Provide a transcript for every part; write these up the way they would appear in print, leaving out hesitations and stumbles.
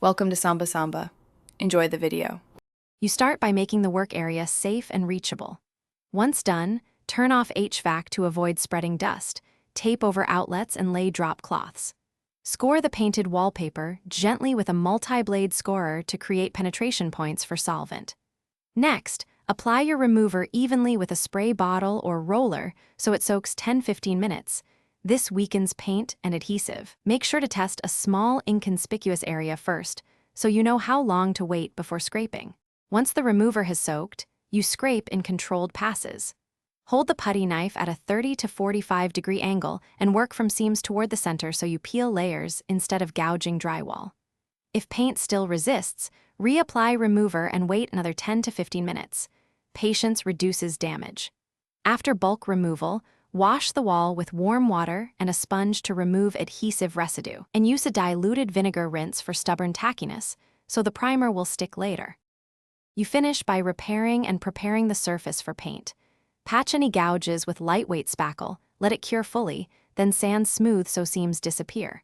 Welcome to Samba Samba. Enjoy the video. You start by making the work area safe and reachable. Once done, turn off HVAC to avoid spreading dust, tape over outlets and lay drop cloths. Score the painted wallpaper gently with a multi-blade scorer to create penetration points for solvent. Next, apply your remover evenly with a spray bottle or roller so it soaks 10-15 minutes. This weakens paint and adhesive. Make sure to test a small, inconspicuous area first, so you know how long to wait before scraping. Once the remover has soaked, you scrape in controlled passes. Hold the putty knife at a 30 to 45 degree angle and work from seams toward the center so you peel layers instead of gouging drywall. If paint still resists, reapply remover and wait another 10 to 15 minutes. Patience reduces damage. After bulk removal, wash the wall with warm water and a sponge to remove adhesive residue, and use a diluted vinegar rinse for stubborn tackiness, so the primer will stick later. You finish by repairing and preparing the surface for paint. Patch any gouges with lightweight spackle, let it cure fully, then sand smooth so seams disappear.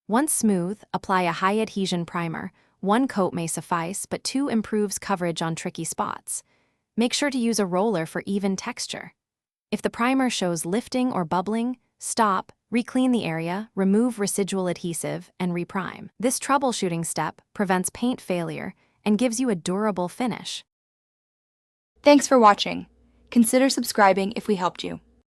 Once smooth, apply a high-adhesion primer. 1 coat may suffice, but 2 improves coverage on tricky spots. Make sure to use a roller for even texture. If the primer shows lifting or bubbling, stop, re-clean the area, remove residual adhesive, and reprime. This troubleshooting step prevents paint failure and gives you a durable finish. Thanks for watching. Consider subscribing if we helped you.